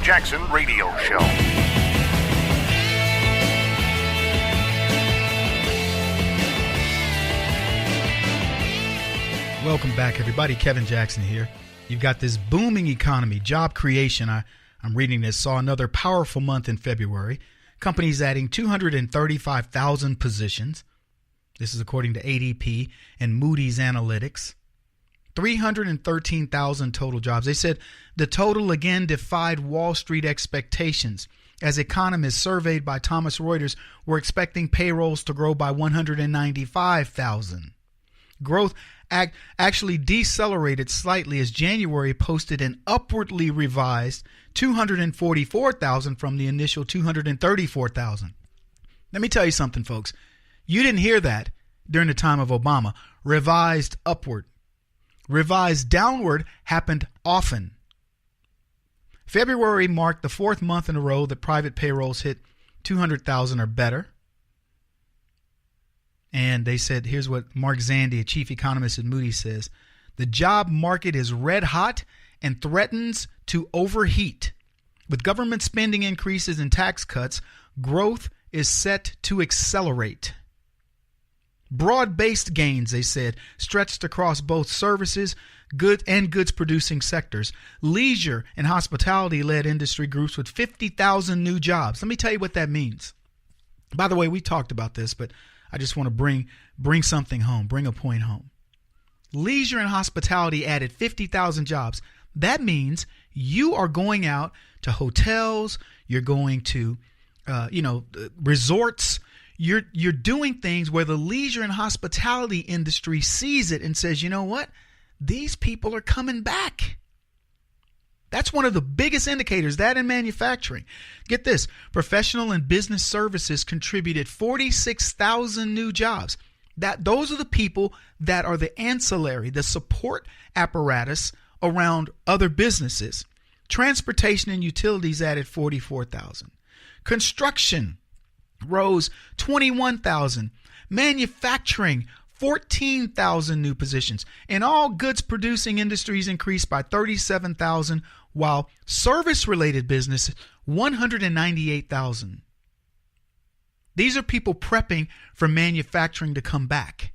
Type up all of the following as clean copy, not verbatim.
Jackson Radio Show. Welcome back, everybody. Kevin Jackson here. You've got this booming economy, job creation. I'm reading this. Saw another powerful month in February. Companies adding 235,000 positions. This is according to ADP and Moody's Analytics. 313,000 total jobs. They said the total again defied Wall Street expectations. As economists surveyed by Thomson Reuters were expecting payrolls to grow by 195,000. Growth actually decelerated slightly as January posted an upwardly revised 244,000 from the initial 234,000. Let me tell you something, folks. You didn't hear that during the time of Obama. Revised upward. Revised downward happened often. February marked the fourth month in a row that private payrolls hit 200,000 or better. And they said, here's what Mark Zandi, a chief economist at Moody's, says. The job market is red hot and threatens to overheat. With government spending increases and tax cuts, growth is set to accelerate. Broad-based gains, they said, stretched across both services, goods producing sectors. Leisure and hospitality-led industry groups with 50,000 new jobs. Let me tell you what that means. By the way, we talked about this, but I just want to bring something home, bring a point home. Leisure and hospitality added 50,000 jobs. That means you are going out to hotels, you're going to resorts, you're doing things where the leisure and hospitality industry sees it and says, you know what? These people are coming back. That's one of the biggest indicators, that in manufacturing. Get this, professional and business services contributed 46,000 new jobs. Those are the people that are the ancillary, the support apparatus around other businesses. Transportation and utilities added 44,000. Construction rose 21,000. Manufacturing, 14,000 new positions. And all goods producing industries increased by 37,000, while service-related business, 198,000. These are people prepping for manufacturing to come back.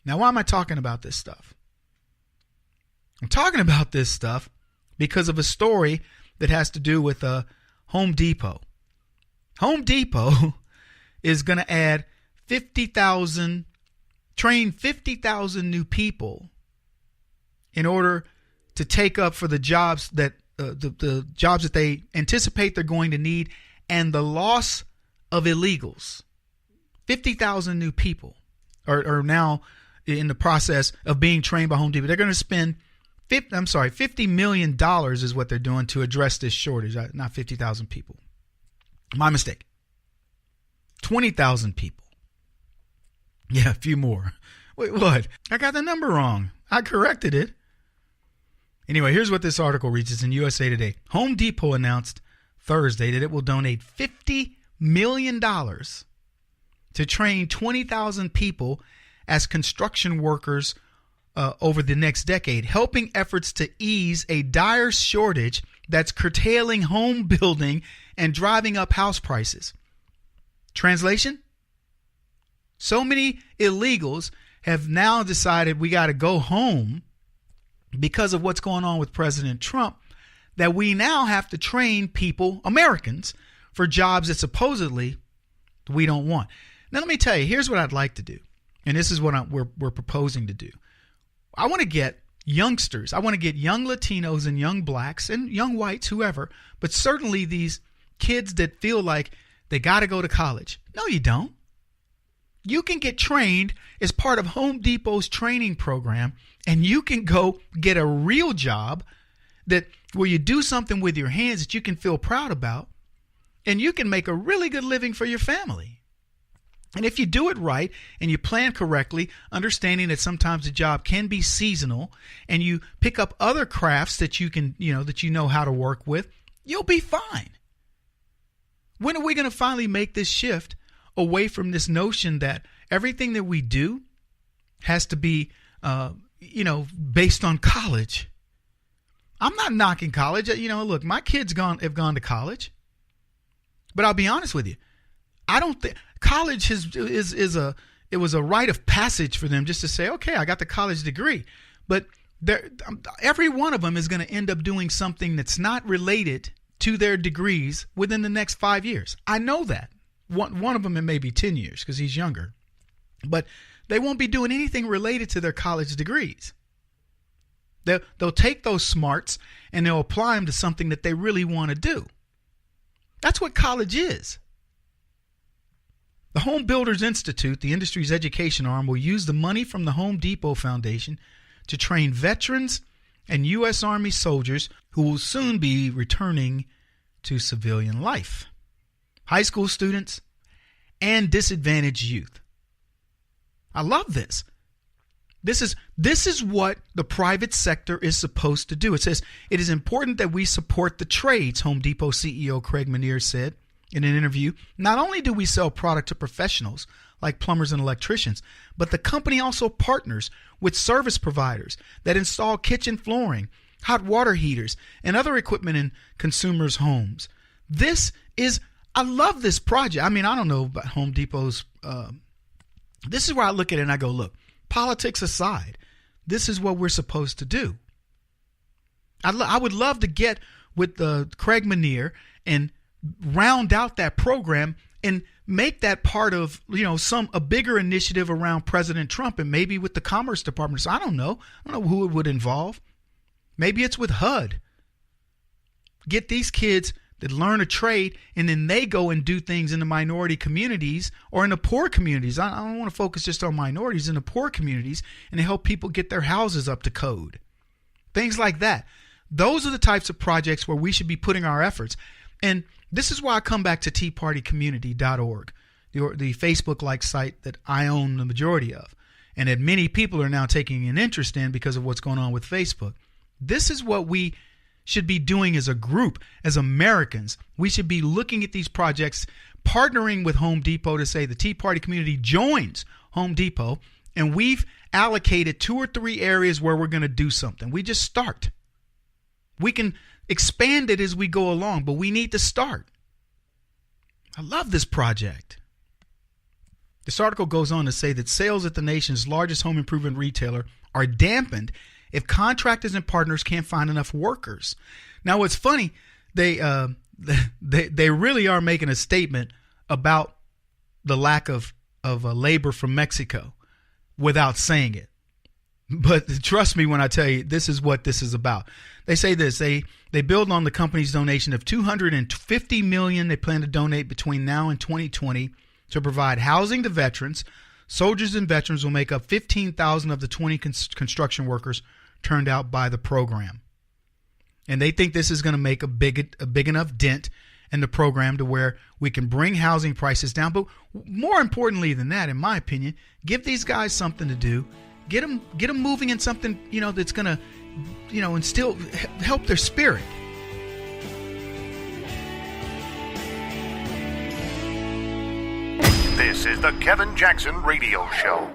Now, why am I talking about this stuff? I'm talking about this stuff because of a story that has to do with Home Depot. Home Depot is going to add 50,000, train 50,000 new people in order to take up for the jobs that the jobs that they anticipate they're going to need, and the loss of illegals. 50,000 new people are now in the process of being trained by Home Depot. They're going to spend $50 million is what they're doing to address this shortage, not 50,000 people. My mistake. 20,000 people. Yeah, a few more. Wait, what? I got the number wrong. I corrected it. Anyway, here's what this article reads. It's in USA Today. Home Depot announced Thursday that it will donate $50 million to train 20,000 people as construction workers over the next decade, helping efforts to ease a dire shortage that's curtailing home building and driving up house prices. Translation? So many illegals have now decided we got to go home because of what's going on with President Trump, that we now have to train people, Americans, for jobs that supposedly we don't want. Now, let me tell you, here's what I'd like to do. And this is what we're proposing to do. I want to get youngsters. I want to get young Latinos and young blacks and young whites, whoever, but certainly these kids that feel like they got to go to college. No, you don't. You can get trained as part of Home Depot's training program, and you can go get a real job where you do something with your hands that you can feel proud about, and you can make a really good living for your family. And if you do it right and you plan correctly, understanding that sometimes the job can be seasonal, and you pick up other crafts that you know how to work with, you'll be fine. When are we going to finally make this shift away from this notion that everything that we do has to be, based on college? I'm not knocking college. Look, my kids have gone to college. But I'll be honest with you. I don't think college it was a rite of passage for them just to say, okay, I got the college degree. But every one of them is going to end up doing something that's not related to their degrees within the next 5 years. I know that. One of them, it may be 10 years because he's younger. But they won't be doing anything related to their college degrees. They'll take those smarts and they'll apply them to something that they really want to do. That's what college is. The Home Builders Institute, the industry's education arm, will use the money from the Home Depot Foundation to train veterans and U.S. Army soldiers who will soon be returning to civilian life, high school students, and disadvantaged youth. I love this. This is what the private sector is supposed to do. It says, it is important that we support the trades, Home Depot CEO Craig Menear said in an interview. Not only do we sell product to professionals like plumbers and electricians, but the company also partners with service providers that install kitchen flooring, hot water heaters, and other equipment in consumers' homes. I love this project. I mean, I don't know about Home Depot's, this is where I look at it and I go, look, politics aside, this is what we're supposed to do. I would love to get with Craig Menear and round out that program and make that part of a bigger initiative around President Trump and maybe with the Commerce Department. So I don't know who it would involve. Maybe it's with HUD. Get these kids that learn a trade and then they go and do things in the minority communities or in the poor communities. I don't want to focus just on minorities, in the poor communities, and to help people get their houses up to code. Things like that. Those are the types of projects where we should be putting our efforts. And this is why I come back to teapartycommunity.org, the Facebook-like site that I own the majority of, and that many people are now taking an interest in because of what's going on with Facebook. This is what we should be doing as a group, as Americans. We should be looking at these projects, partnering with Home Depot to say the Tea Party community joins Home Depot, and we've allocated 2 or 3 areas where we're going to do something. We just start. We can expand it as we go along, but we need to start. I love this project. This article goes on to say that sales at the nation's largest home improvement retailer are dampened if contractors and partners can't find enough workers. Now, what's funny, they really are making a statement about the lack of labor from Mexico without saying it. But trust me when I tell you, this is what this is about. They say this, they build on the company's donation of $250 million they plan to donate between now and 2020 to provide housing to veterans. Soldiers and veterans will make up 15,000 of the 20 construction workers turned out by the program. And they think this is going to make a big enough dent in the program to where we can bring housing prices down. But more importantly than that, in my opinion, give these guys something to do. Get them moving in something, that's going to, and still help their spirit. This is the Kevin Jackson Radio Show.